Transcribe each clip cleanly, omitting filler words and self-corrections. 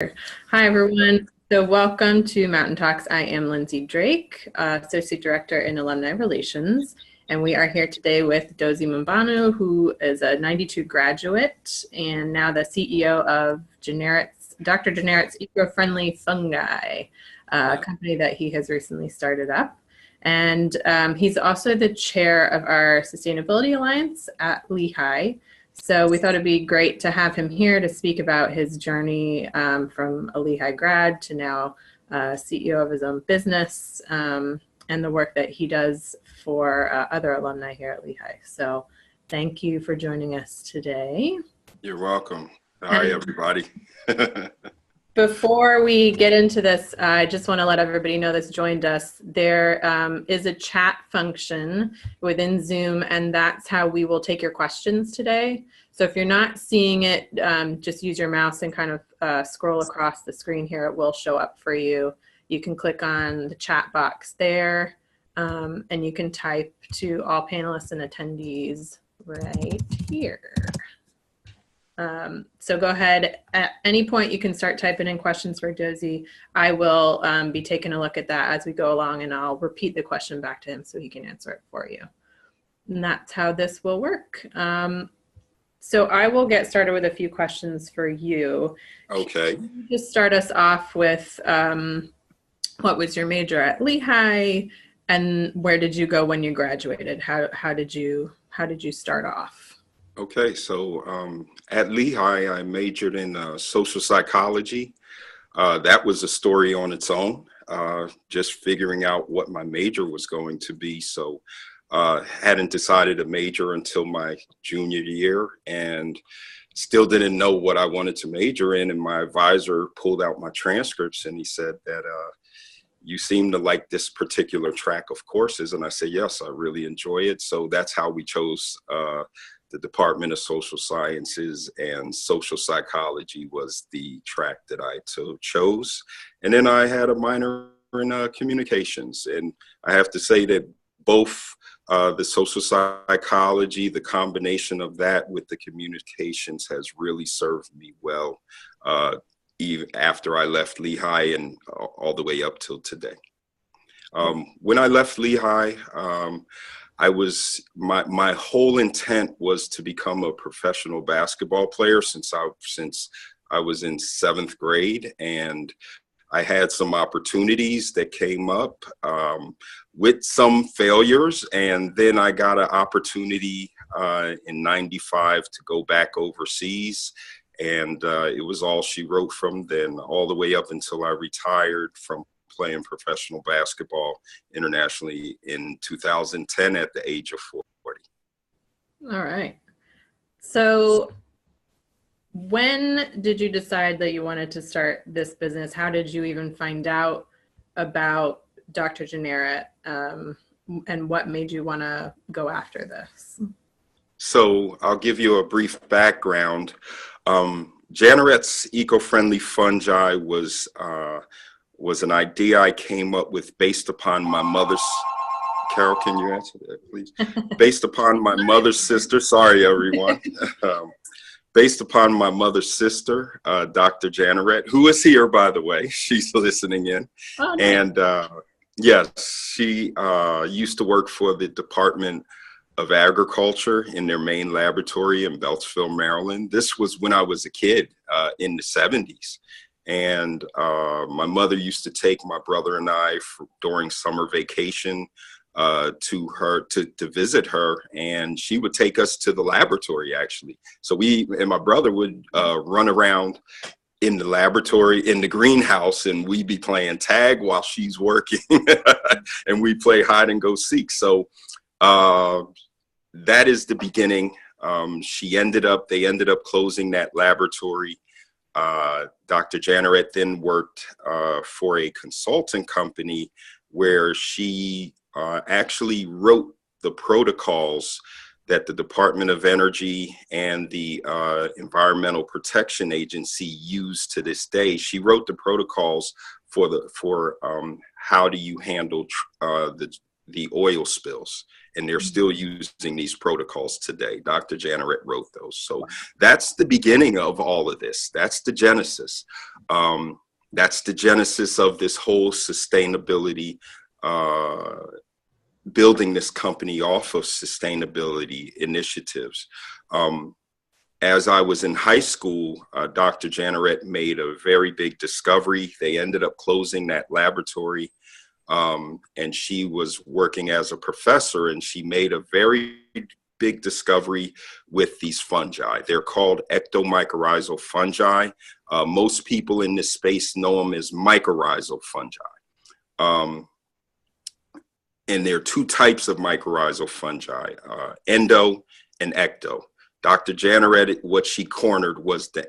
Hi, everyone. So welcome to Mountain Talks. I am Lindsay Drake, Associate Director in Alumni Relations, and we are here today with Dozie Mbonu, who is a 92 graduate and now the CEO of Janerette's, Dr. Janerette's Eco-Friendly Fungi, a company that he has recently started up. And he's also the chair of our Sustainability Alliance at Lehigh. So we thought it'd be great to have him here to speak about his journey from a Lehigh grad to now CEO of his own business and the work that he does for other alumni here at Lehigh. So thank you for joining us today. You're welcome. Hi, everybody. Before we get into this, I just want to let everybody know that's joined us. There is a chat function within Zoom, and that's how we will take your questions today. So if you're not seeing it, just use your mouse and kind of scroll across the screen here. It will show up for you. You can click on the chat box there, and you can type to all panelists and attendees right here. So go ahead, at any point you can start typing in questions for Dozie. I will be taking a look at that as we go along, and I'll repeat the question back to him so he can answer it for you. And that's how this will work. So I will get started with a few questions for you. Okay. Can you just start us off with what was your major at Lehigh, and where did you go when you graduated? How did you start off? Okay, so at Lehigh, I majored in social psychology. That was a story on its own, just figuring out what my major was going to be. So hadn't decided a major until my junior year and still didn't know what I wanted to major in. And my advisor pulled out my transcripts and he said that you seem to like this particular track of courses. And I said, yes, I really enjoy it. So that's how we chose the Department of Social Sciences, and social psychology was the track that I chose. And then I had a minor in communications. And I have to say that both the social psychology, the combination of that with the communications has really served me well, even after I left Lehigh and all the way up till today. When I left Lehigh, my whole intent was to become a professional basketball player since I was in 7th grade, and I had some opportunities that came up with some failures, and then I got an opportunity in '95 to go back overseas, and it was all she wrote from then, all the way up until I retired from playing professional basketball internationally in 2010 at the age of 40. All right. So when did you decide that you wanted to start this business? How did you even find out about Dr. Janerette, and what made you want to go after this? So I'll give you a brief background. Janerette's Eco-Friendly Fungi was an idea I came up with based upon my mother's, Carol, can you answer that, please? Based upon my mother's sister, sorry, everyone. Based upon my mother's sister, Dr. Janerette, who is here, by the way, she's listening in. Oh, nice. And yes, she used to work for the Department of Agriculture in their main laboratory in Beltsville, Maryland. This was when I was a kid in the 70s. And my mother used to take my brother and I during summer vacation to visit her, and she would take us to the laboratory, actually. So we and my brother would run around in the laboratory, in the greenhouse, and we'd be playing tag while she's working, and we play hide and go seek. So that is the beginning. They ended up closing that laboratory. Dr. Janerette then worked for a consulting company where she actually wrote the protocols that the Department of Energy and the Environmental Protection Agency use to this day. She wrote the protocols for how do you handle the oil spills. And they're still using these protocols today. Dr. Janerette wrote those. So that's the beginning of all of this. That's the genesis. That's the genesis of this whole sustainability, building this company off of sustainability initiatives. As I was in high school, Dr. Janerette made a very big discovery. They ended up closing that laboratory. And she was working as a professor, and she made a very big discovery with these fungi. They're called ectomycorrhizal fungi. Most people in this space know them as mycorrhizal fungi. And there are two types of mycorrhizal fungi, endo and ecto. Dr. Janerette, what she cornered was the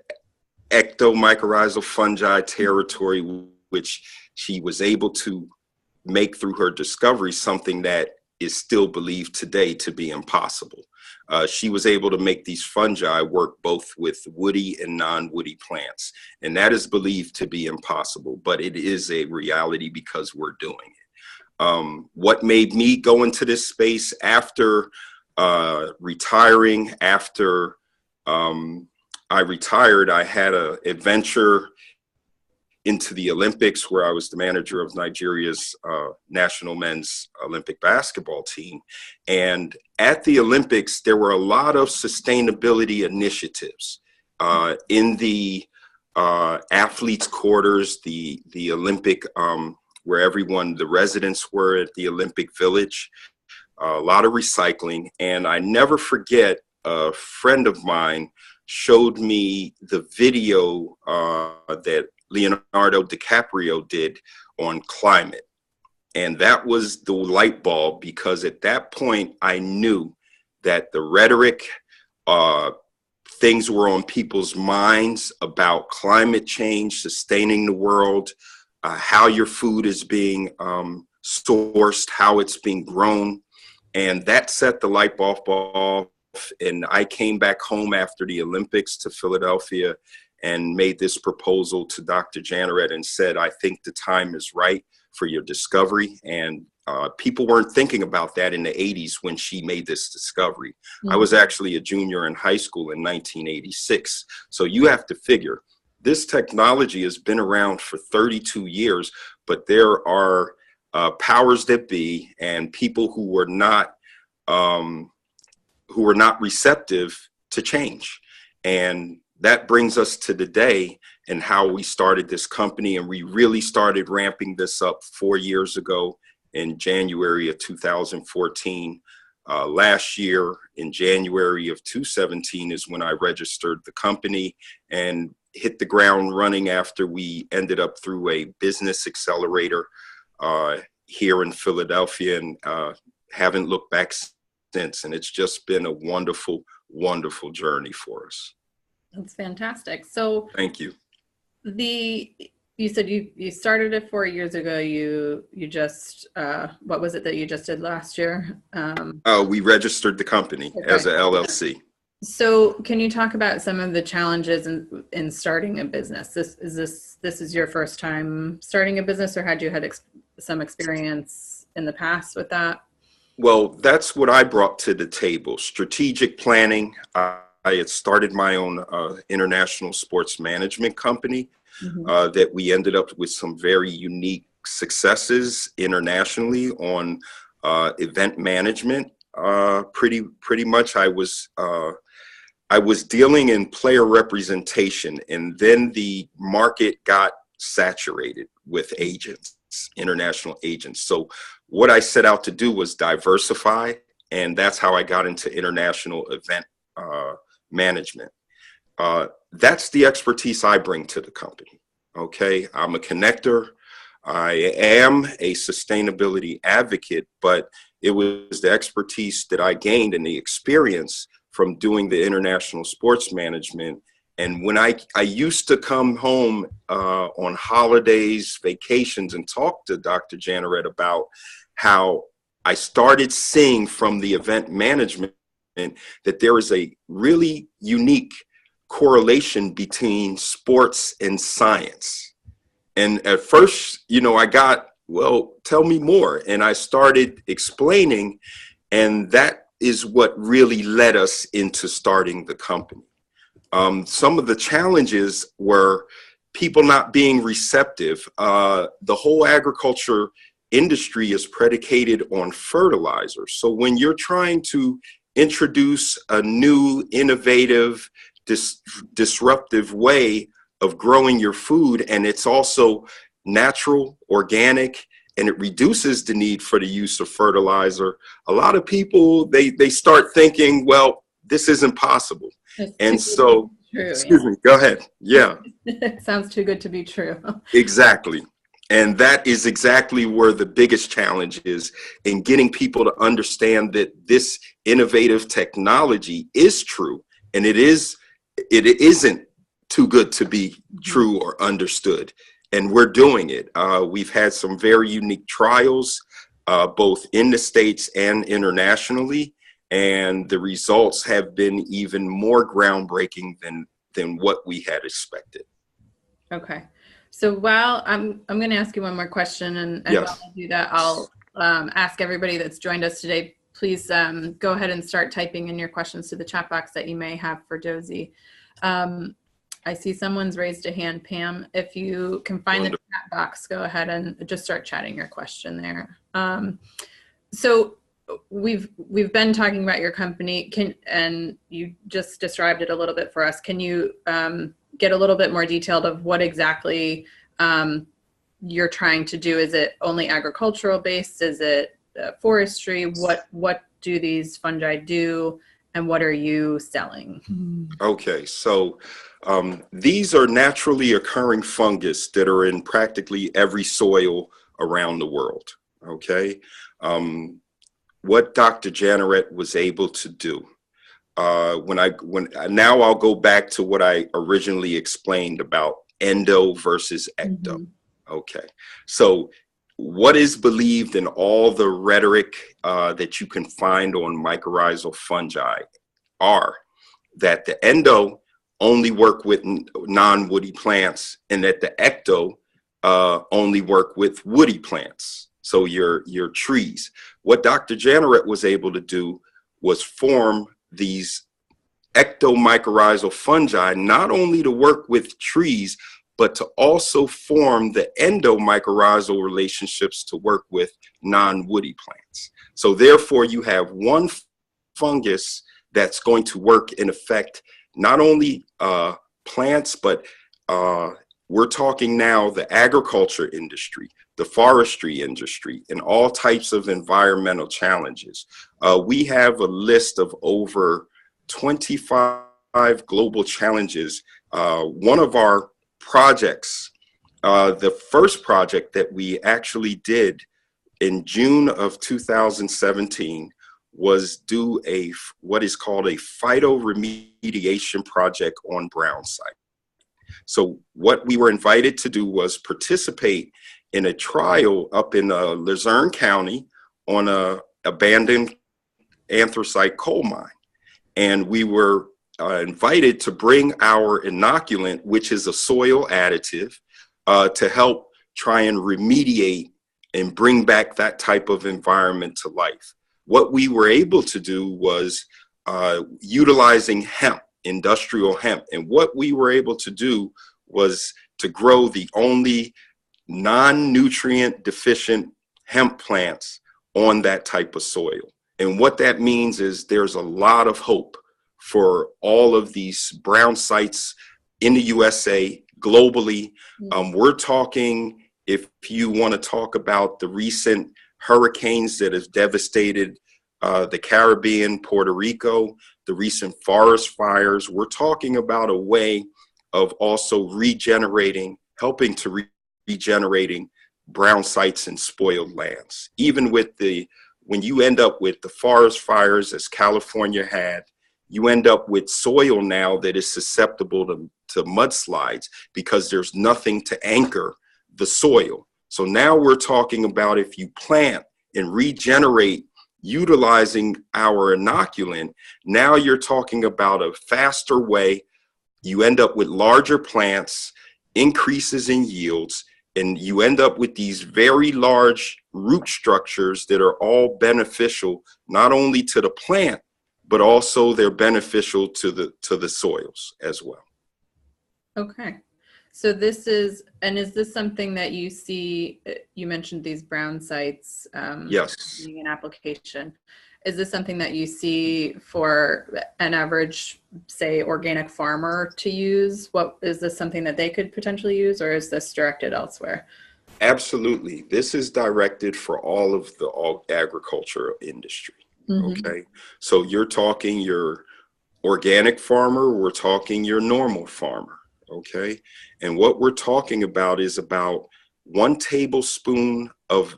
ectomycorrhizal fungi territory, which she was able to make through her discovery something that is still believed today to be impossible. She was able to make these fungi work both with woody and non-woody plants. And that is believed to be impossible, but it is a reality because we're doing it. What made me go into this space after retiring, after I retired, I had an adventure into the Olympics where I was the manager of Nigeria's national men's Olympic basketball team. And at the Olympics, there were a lot of sustainability initiatives in the athletes' quarters, the Olympic, where everyone, the residents were at the Olympic Village, a lot of recycling. And I never forget, a friend of mine showed me the video that Leonardo DiCaprio did on climate. And that was the light bulb, because at that point I knew that the rhetoric, things were on people's minds about climate change, sustaining the world, how your food is being sourced, how it's being grown. And that set the light bulb off. And I came back home after the Olympics to Philadelphia and made this proposal to Dr. Janerette and said, I think the time is right for your discovery. And people weren't thinking about that in the 80s when she made this discovery. Mm-hmm. I was actually a junior in high school in 1986. So you have to figure, this technology has been around for 32 years, but there are powers that be and people who were not receptive to change. And that brings us to today and how we started this company. And we really started ramping this up 4 years ago in January of 2014. Last year in January of 2017 is when I registered the company and hit the ground running after we ended up through a business accelerator here in Philadelphia, and haven't looked back since. And it's just been a wonderful, wonderful journey for us. That's fantastic. So thank you. You said you started it 4 years ago. You just what was it that you just did last year? We registered the company as a LLC. So can you talk about some of the challenges in starting a business? This is your first time starting a business, or had you had some experience in the past with that? Well, that's what I brought to the table. Strategic planning. I had started my own international sports management company that we ended up with some very unique successes internationally on event management. Pretty much I was dealing in player representation, and then the market got saturated with agents, international agents. So what I set out to do was diversify, and that's how I got into international event management. That's the expertise I bring to the company. Okay, I'm a connector. I am a sustainability advocate, but it was the expertise that I gained and the experience from doing the international sports management. And when I used to come home on holidays, vacations, and talk to Dr. Janerette about how I started seeing from the event management that there is a really unique correlation between sports and science. And at first, I got well, tell me more. And I started explaining, and that is what really led us into starting the company. Some of the challenges were people not being receptive. The whole agriculture industry is predicated on fertilizer. So when you're trying to introduce a new, innovative, disruptive way of growing your food, and it's also natural, organic, and it reduces the need for the use of fertilizer, a lot of people, they start thinking, well, this isn't possible. And so, true, excuse me, go ahead. Yeah. It sounds too good to be true. Exactly. And that is exactly where the biggest challenge is, in getting people to understand that this innovative technology is true, and it isn't too good to be true or understood. And we're doing it. We've had some very unique trials, both in the States and internationally, and the results have been even more groundbreaking than what we had expected. Okay. So while I'm going to ask you one more question, and Yes. while I do that, I'll ask everybody that's joined us today, please go ahead and start typing in your questions to the chat box that you may have for Dozie. I see someone's raised a hand, Pam. If you can find the chat box, go ahead and just start chatting your question there. So we've been talking about your company, and you just described it a little bit for us. Can you get a little bit more detailed of what exactly you're trying to do? Is it only agricultural based? Is it forestry? What do these fungi do, and what are you selling? Okay, so these are naturally occurring fungus that are in practically every soil around the world. Okay, what Dr. Janerette was able to do, now I'll go back to what I originally explained about endo versus ecto. Okay, so what is believed in all the rhetoric that you can find on mycorrhizal fungi are that the endo only work with non-woody plants, and that the ecto only work with woody plants, so your trees. What Dr. Janerette was able to do was form these ectomycorrhizal fungi, not only to work with trees, but to also form the endomycorrhizal relationships to work with non-woody plants. So therefore, you have one fungus that's going to work in effect not only plants, but we're talking now the agriculture industry, the forestry industry, and all types of environmental challenges. We have a list of over 25 global challenges. One of our projects, the first project that we actually did in June of 2017, was do what is called a phytoremediation project on brown site. So what we were invited to do was participate in a trial up in Luzerne County on a abandoned anthracite coal mine. And we were invited to bring our inoculant, which is a soil additive, to help try and remediate and bring back that type of environment to life. What we were able to do was utilizing hemp, industrial hemp. And what we were able to do was to grow the only non-nutrient deficient hemp plants on that type of soil. And what that means is there's a lot of hope for all of these brown sites in the USA, globally. We're talking, if you want to talk about the recent hurricanes that have devastated the Caribbean, Puerto Rico, the recent forest fires, we're talking about a way of also helping to regenerating brown sites and spoiled lands. Even with when you end up with the forest fires, as California had, you end up with soil now that is susceptible to mudslides because there's nothing to anchor the soil. So now we're talking about, if you plant and regenerate utilizing our inoculant, now you're talking about a faster way. You end up with larger plants, increases in yields, And you end up with these very large root structures that are all beneficial, not only to the plant, but also they're beneficial to the soils as well. Okay. So this is, and is this something that you see, you mentioned these brown sites Yes. being an application. Is this something that you see for an average, say, organic farmer to use? What is this something that they could potentially use, or is this directed elsewhere? Absolutely. This is directed for all of the agriculture industry. Okay. So you're talking your organic farmer, we're talking your normal farmer. Okay. And what we're talking about is about 1 tablespoon of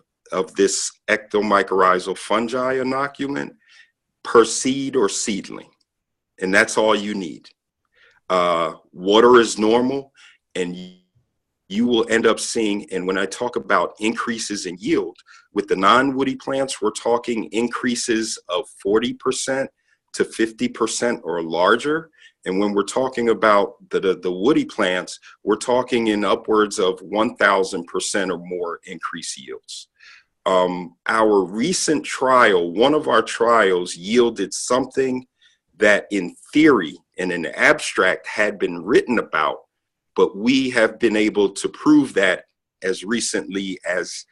this ectomycorrhizal fungi inoculant per seed or seedling. And that's all you need. Water is normal, and you will end up seeing, and when I talk about increases in yield, with the non-woody plants, we're talking increases of 40% to 50% or larger. And when we're talking about the woody plants, we're talking in upwards of 1,000% or more increased yields. Our recent trial, one of our trials, yielded something that in theory and in abstract had been written about, but we have been able to prove that as recently as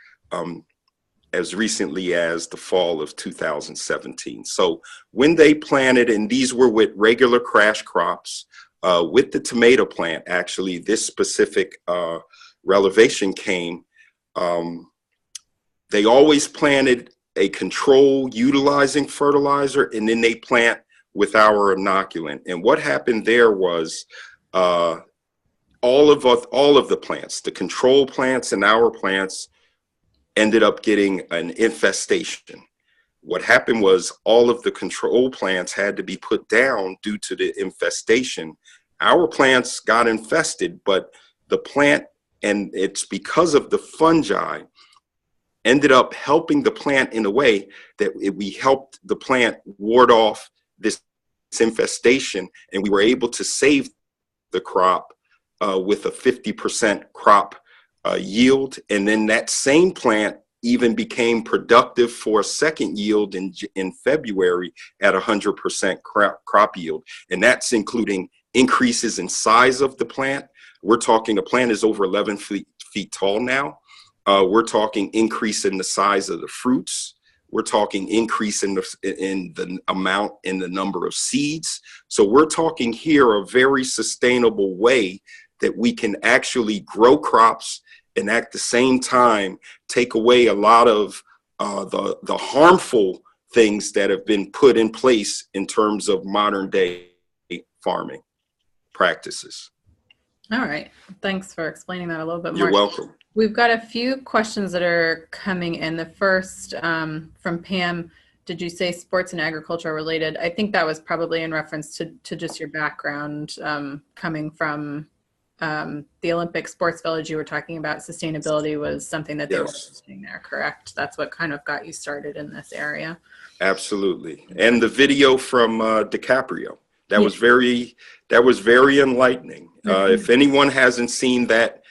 the fall of 2017. So when they planted, and these were with regular crash crops, with the tomato plant, actually, this specific relevation came, they always planted a control utilizing fertilizer, and then they plant with our inoculant. And what happened there was all of the plants, the control plants and our plants, ended up getting an infestation. What happened was all of the control plants had to be put down due to the infestation. Our plants got infested, but the plant, and it's because of the fungi, ended up helping the plant in a way that we helped the plant ward off this infestation, and we were able to save the crop with a 50% crop yield. And then that same plant even became productive for a second yield in February at 100% crop yield. And that's including increases in size of the plant. We're talking a plant is over 11 feet tall now. We're talking increase in the size of the fruits. We're talking increase in the amount in the number of seeds. So we're talking here a very sustainable way that we can actually grow crops and at the same time take away a lot of the harmful things that have been put in place in terms of modern day farming practices. All right. Thanks for explaining that a little bit more. You're welcome. We've got a few questions that are coming in. The first from Pam, did you say sports and agriculture related? I think that was probably in reference to just your background coming from the Olympic Sports Village. You were talking about sustainability was something that they were doing there, correct? That's what kind of got you started in this area. Absolutely. And the video from DiCaprio, that was very enlightening. If anyone hasn't seen that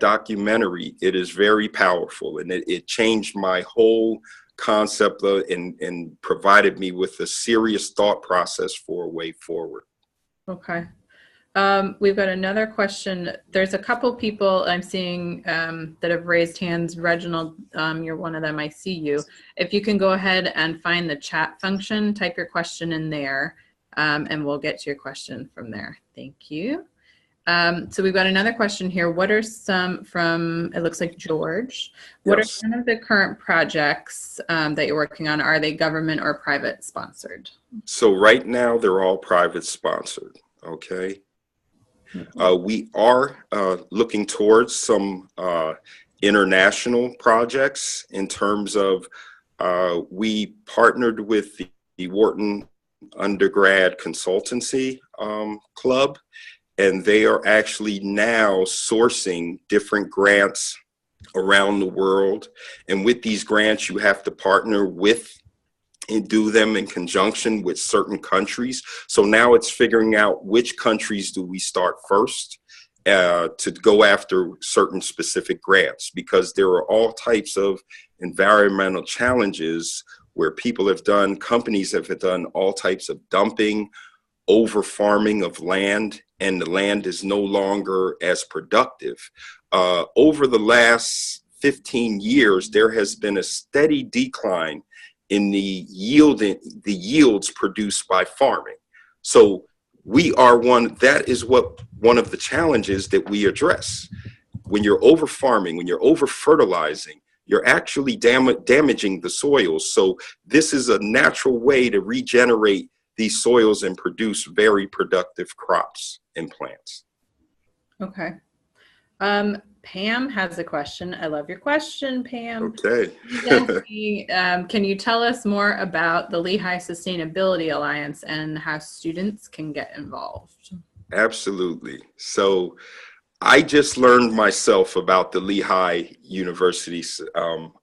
documentary, it is very powerful, and it changed my whole concept and provided me with a serious thought process for a way forward. Okay. We've got another question. There's a couple people I'm seeing that have raised hands. Reginald, you're one of them. I see you. If you can go ahead and find the chat function, type your question in there, and we'll get to your question from there. Thank you. So we've got another question here. What are some from, it looks like George, what are some of the current projects that you're working on? Are they government or private sponsored? So right now they're all private sponsored. Okay. We are looking towards some international projects in terms of we partnered with the Wharton Undergrad Consultancy Club, and they are actually now sourcing different grants around the world. And with these grants, you have to partner with and do them in conjunction with certain countries. So now it's figuring out which countries do we start first. to go after certain specific grants, because there are all types of environmental challenges where companies have done all types of dumping, over farming of land, and the land is no longer as productive. Over the last 15 years, there has been a steady decline in the yields produced by farming. So that is one of the challenges that we address. When you're over farming, when you're over fertilizing, you're actually damaging the soils. So this is a natural way to regenerate these soils and produce very productive crops and plants. Okay. Pam has a question. I love your question, Pam. Okay. Can you tell us more about the Lehigh Sustainability Alliance and how students can get involved? Absolutely. So I just learned myself about the Lehigh University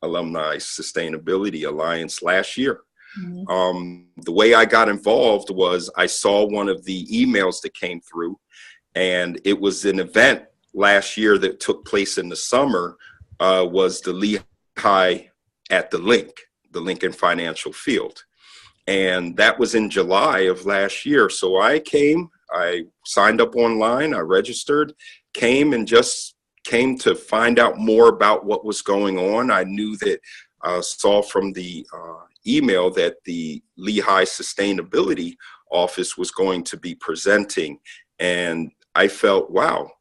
Alumni Sustainability Alliance last year. Mm-hmm. The way I got involved was I saw one of the emails that came through, and it was an event last year that took place in the summer, was the Lehigh at the Lincoln Financial Field. And that was in July of last year. So I signed up online, I registered, just came to find out more about what was going on. I knew that, saw from the email that the Lehigh Sustainability Office was going to be presenting. And I felt, wow,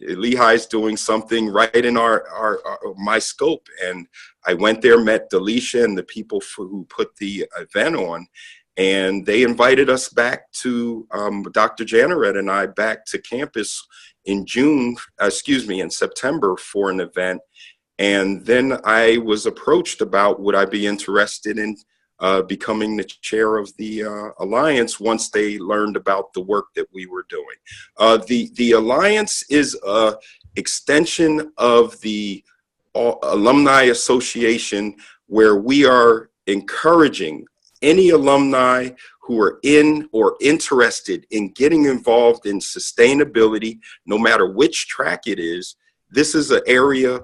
Lehigh's doing something right in my scope. And I went there, met Delisha and the people who put the event on, and they invited us back to Dr. Janerette and I back to campus in September for an event. And then I was approached about would I be interested in becoming the chair of the Alliance once they learned about the work that we were doing. The Alliance is an extension of the Alumni Association, where we are encouraging any alumni who are in or interested in getting involved in sustainability, no matter which track it is. This is an area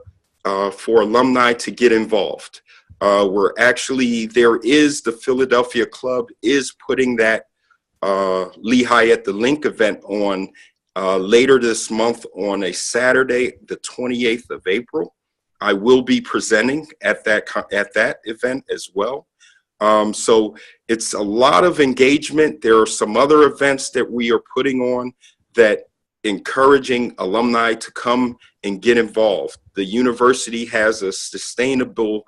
for alumni to get involved. The Philadelphia Club is putting that Lehigh at the Link event on later this month on a Saturday, the 28th of April. I will be presenting at that event as well. So it's a lot of engagement. There are some other events that we are putting on that encouraging alumni to come and get involved. The university has a sustainable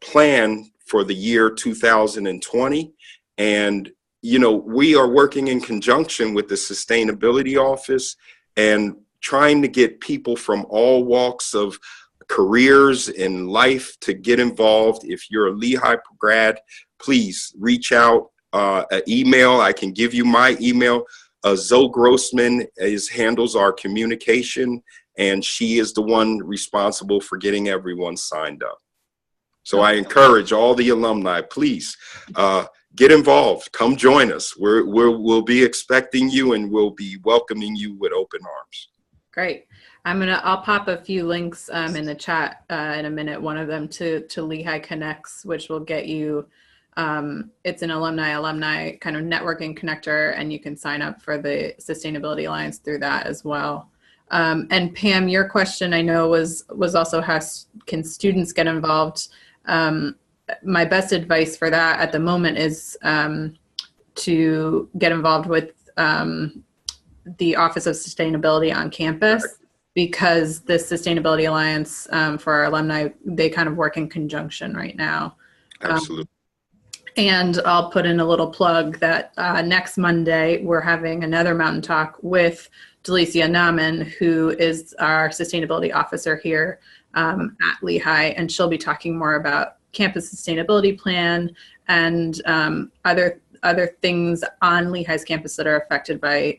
plan for the year 2020. And, we are working in conjunction with the Sustainability Office and trying to get people from all walks of careers in life to get involved. If you're a Lehigh grad, please reach out, an email. I can give you my email. Zoe Grossman handles our communication, and she is the one responsible for getting everyone signed up. So I encourage all the alumni, please get involved. Come join us. We'll be expecting you, and we'll be welcoming you with open arms. Great. I'll pop a few links in the chat in a minute. One of them to Lehigh Connects, which will get you. It's an alumni kind of networking connector, and you can sign up for the Sustainability Alliance through that as well. And Pam, your question I know was also how can students get involved? My best advice for that at the moment is to get involved with the Office of Sustainability on campus, because the Sustainability Alliance for our alumni, they kind of work in conjunction right now. Absolutely. And I'll put in a little plug that next Monday, we're having another Mountain Talk with Delisha Naman, who is our sustainability officer here at Lehigh, and she'll be talking more about campus sustainability plan and other things on Lehigh's campus that are affected by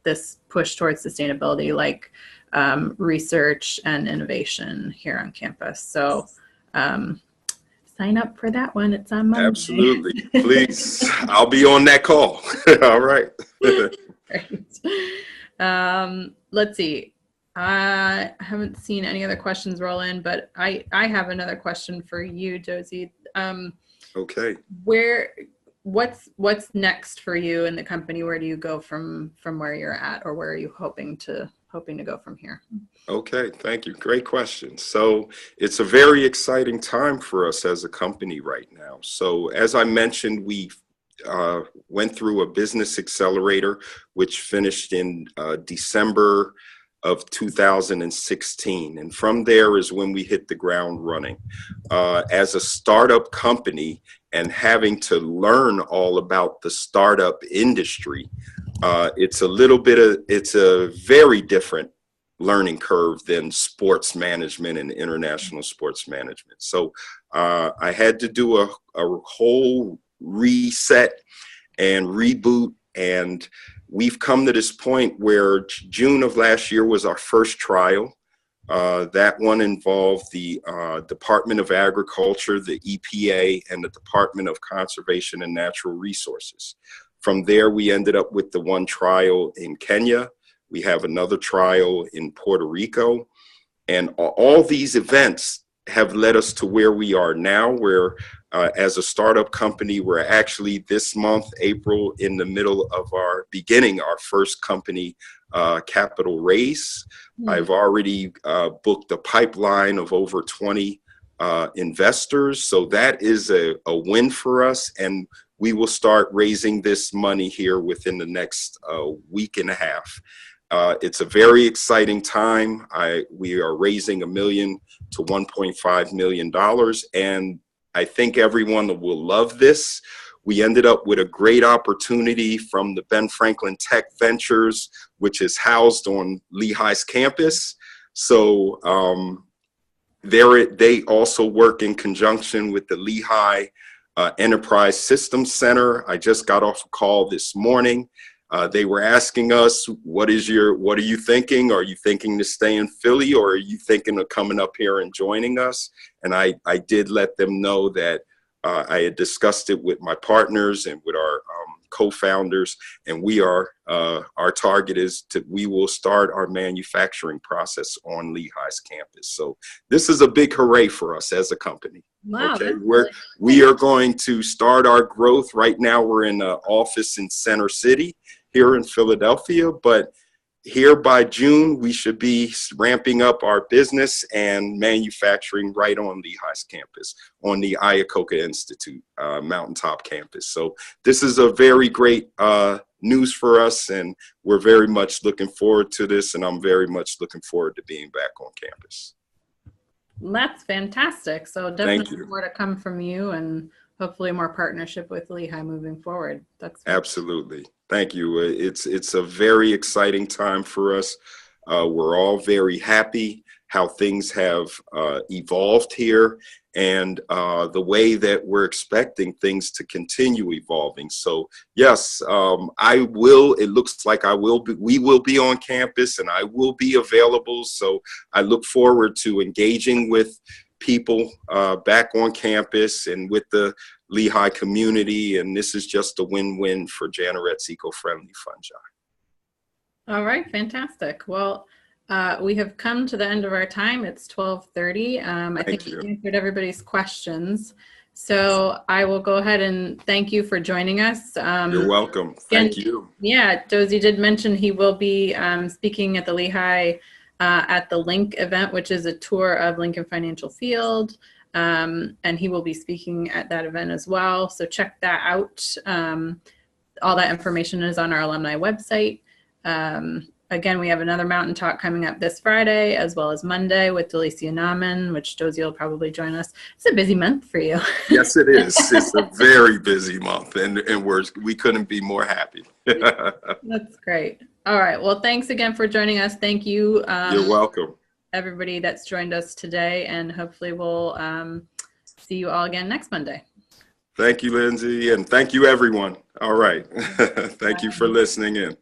this push towards sustainability, like research and innovation here on campus. So sign up for that one. It's on Monday. Absolutely. Please. I'll be on that call. All right. Great. Let's see. I haven't seen any other questions roll in, but I have another question for you, Dozie. Okay. What's next for you in the company? Where do you go from where you're at, or where are you hoping to go from here? Okay, thank you. Great question. So it's a very exciting time for us as a company right now. So as I mentioned, we went through a business accelerator, which finished in December of 2016. And from there is when we hit the ground running. As a startup company and having to learn all about the startup industry, it's a very different learning curve than sports management and international sports management. So I had to do a whole reset and reboot, and we've come to this point where June of last year was our first trial. That one involved the Department of Agriculture, the EPA, and the Department of Conservation and Natural Resources. From there, we ended up with the one trial in Kenya. We have another trial in Puerto Rico. And all these events have led us to where we are now, where as a startup company, we're actually this month, April, in the middle of beginning our first company capital raise. I've already booked a pipeline of over 20 investors. So that is a win for us. And we will start raising this money here within the next week and a half. It's a very exciting time. We are raising $1 million to $1.5 million, and I think everyone will love this. We ended up with a great opportunity from the Ben Franklin Tech Ventures, which is housed on Lehigh's campus. So they also work in conjunction with the Lehigh Enterprise Systems Center. I just got off a call this morning. They were asking us, what are you thinking? Are you thinking to stay in Philly, or are you thinking of coming up here and joining us? And I did let them know that I had discussed it with my partners and with our co-founders, and our target is we will start our manufacturing process on Lehigh's campus. So this is a big hooray for us as a company. Wow, okay, we are going to start our growth. Right now we're in an office in Center City here in Philadelphia, but here by June, we should be ramping up our business and manufacturing right on Lehigh's campus, on the Iacocca Institute Mountaintop campus. So this is a very great news for us, and we're very much looking forward to this, and I'm very much looking forward to being back on campus. That's fantastic. So definitely more to come from you, and hopefully more partnership with Lehigh moving forward. That's absolutely. Thank you. It's a very exciting time for us. We're all very happy how things have evolved here, and the way that we're expecting things to continue evolving. So yes, it looks like we will be on campus, and I will be available. So I look forward to engaging with people back on campus and with the Lehigh community, and this is just a win-win for Janerette's eco-friendly fungi. All right, fantastic. Well, we have come to the end of our time. It's 12:30. I think we answered everybody's questions. So I will go ahead and thank you for joining us. You're welcome. Thank you. Yeah, Dozie did mention he will be speaking at the Lehigh at the Link event, which is a tour of Lincoln Financial Field. And he will be speaking at that event as well. So check that out. All that information is on our alumni website. Again, we have another Mountain Talk coming up this Friday, as well as Monday with Delicia Nauman, which Dozie will probably join us. It's a busy month for you. Yes, it is. It's a very busy month, and we couldn't be more happy. That's great. All right. Well, thanks again for joining us. Thank you. You're welcome. Everybody that's joined us today, and hopefully we'll see you all again next Monday. Thank you, Lindsay, and thank you, everyone. All right. Thank you for listening in.